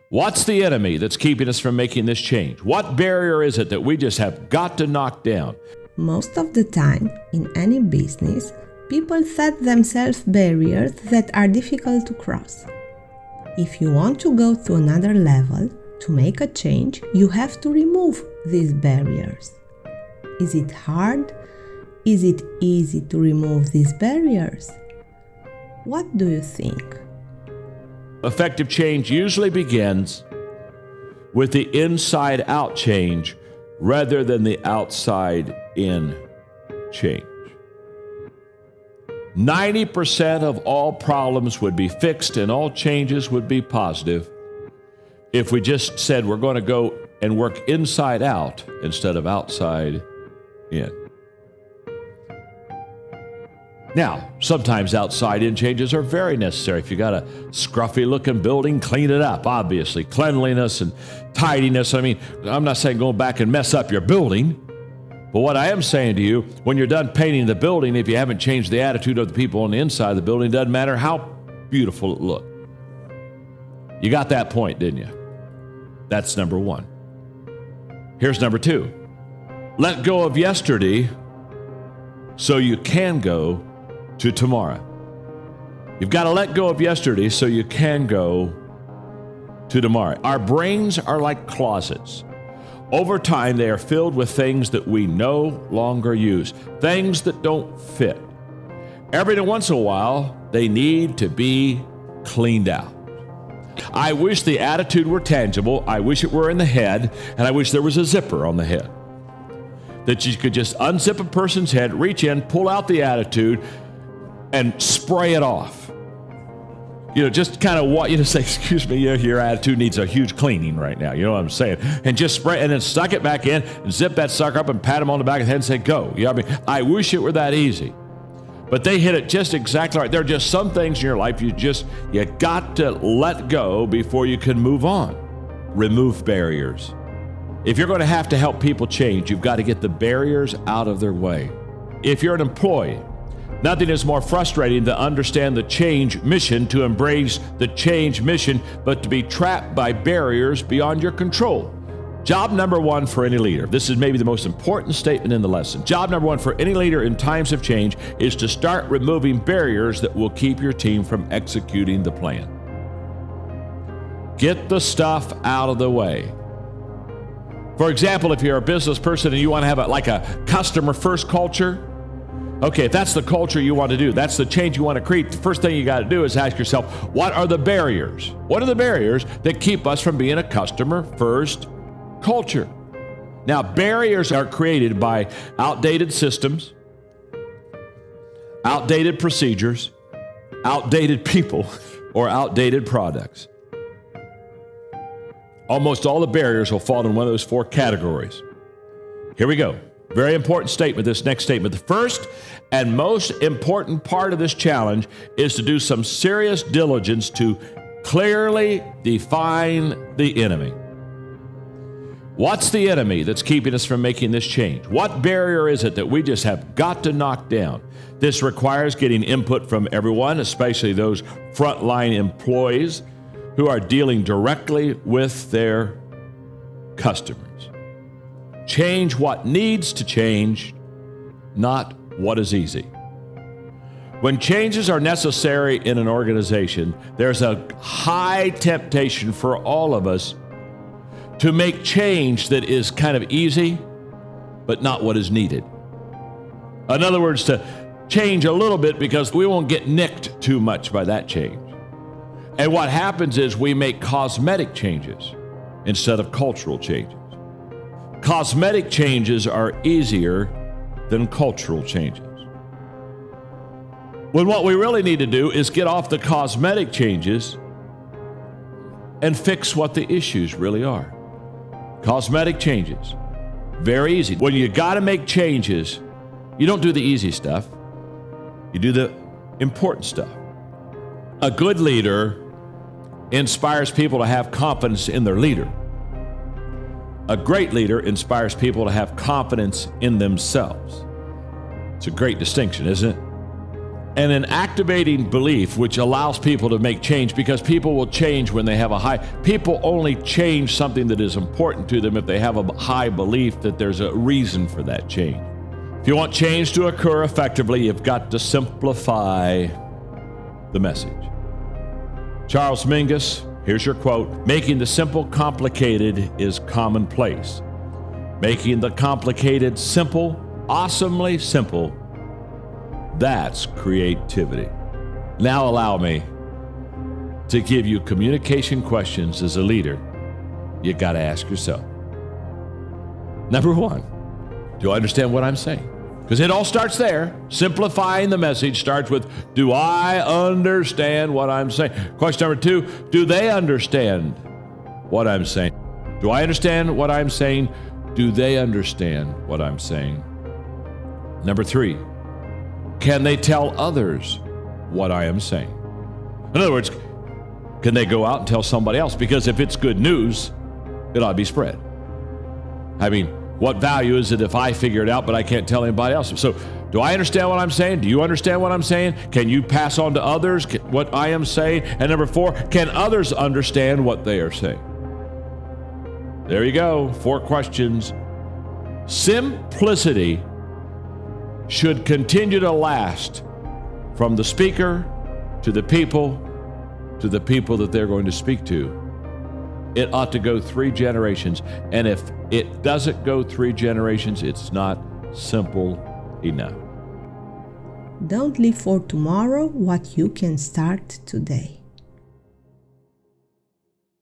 What's the enemy that's keeping us from making this change? What barrier is it that we just have got to knock down? Most of the time, in any business, people set themselves barriers that are difficult to cross. If you want to go to another level, to make a change, you have to remove these barriers. Is it hard? Is it easy to remove these barriers? What do you think? Effective change usually begins with the inside-out change rather than the outside-in change. 90% of all problems would be fixed and all changes would be positive if we just said we're going to go and work inside out instead of outside in. Now, sometimes outside-in changes are very necessary. If you got a scruffy-looking building, clean it up, obviously. Cleanliness and tidiness. I mean, I'm not saying go back and mess up your building. But what I am saying to you, when you're done painting the building, if you haven't changed the attitude of the people on the inside of the building, it doesn't matter how beautiful it looked. You got that point, didn't you? That's number one. Here's number two. Let go of yesterday so you can go to tomorrow. You've got to let go of yesterday so you can go to tomorrow. Our brains are like closets. Over time, they are filled with things that we no longer use, things that don't fit. Every once in a while, they need to be cleaned out. I wish the attitude were tangible. I wish it were in the head, and I wish there was a zipper on the head. That you could just unzip a person's head, reach in, pull out the attitude, and spray it off. Just kind of what, say, excuse me, your attitude needs a huge cleaning right now. You know what I'm saying? And just spray, and then stuck it back in, and zip that sucker up, and pat him on the back of the head and say, go. You know what I mean? I wish it were that easy. But they hit it just exactly right. There are just some things in your life you got to let go before you can move on. Remove barriers. If you're going to have to help people change, you've got to get the barriers out of their way. If you're an employee, nothing is more frustrating than to understand the change mission, to embrace the change mission, but to be trapped by barriers beyond your control. Job number one for any leader, this is maybe the most important statement in the lesson. Job number one for any leader in times of change is to start removing barriers that will keep your team from executing the plan. Get the stuff out of the way. For example, if you're a business person and you want to have a customer first culture, okay, if that's the culture you want to do, that's the change you want to create, the first thing you got to do is ask yourself, what are the barriers? What are the barriers that keep us from being a customer first culture? Now, barriers are created by outdated systems, outdated procedures, outdated people, or outdated products. Almost all the barriers will fall in one of those four categories. Here we go. Very important statement, this next statement. The first and most important part of this challenge is to do some serious diligence to clearly define the enemy. What's the enemy that's keeping us from making this change? What barrier is it that we just have got to knock down? This requires getting input from everyone, especially those frontline employees who are dealing directly with their customers. Change what needs to change, not what is easy. When changes are necessary in an organization, there's a high temptation for all of us to make change that is kind of easy, but not what is needed. In other words, to change a little bit because we won't get nicked too much by that change. And what happens is we make cosmetic changes instead of cultural changes. Cosmetic changes are easier than cultural changes. When what we really need to do is get off the cosmetic changes and fix what the issues really are. Cosmetic changes, very easy. When you got to make changes, you don't do the easy stuff. You do the important stuff. A good leader inspires people to have confidence in their leader. A great leader inspires people to have confidence in themselves. It's a great distinction, isn't it? and an activating belief which allows people to make change, because people will change when they have people only change something that is important to them if they have a high belief that there's a reason for that change. If you want change to occur effectively, you've got to simplify the message. Charles Mingus, here's your quote: "Making the simple complicated is commonplace. Making the complicated simple, awesomely simple, that's creativity." Now allow me to give you communication questions as a leader you got to ask yourself. Number one, do I understand what I'm saying? Because it all starts there. Simplifying the message starts with, do I understand what I'm saying? Question number two, do they understand what I'm saying? Do I understand what I'm saying? Do they understand what I'm saying? Number three, can they tell others what I am saying? In other words, can they go out and tell somebody else? Because if it's good news, it ought to be spread. I mean, what value is it if I figure it out, but I can't tell anybody else? So, do I understand what I'm saying? Do you understand what I'm saying? Can you pass on to others what I am saying? And number four, can others understand what they are saying? There you go, 4 questions. Simplicity should continue to last from the speaker to the people that they're going to speak to. It ought to go 3 generations. And if it doesn't go 3 generations, it's not simple enough. Don't leave for tomorrow what you can start today.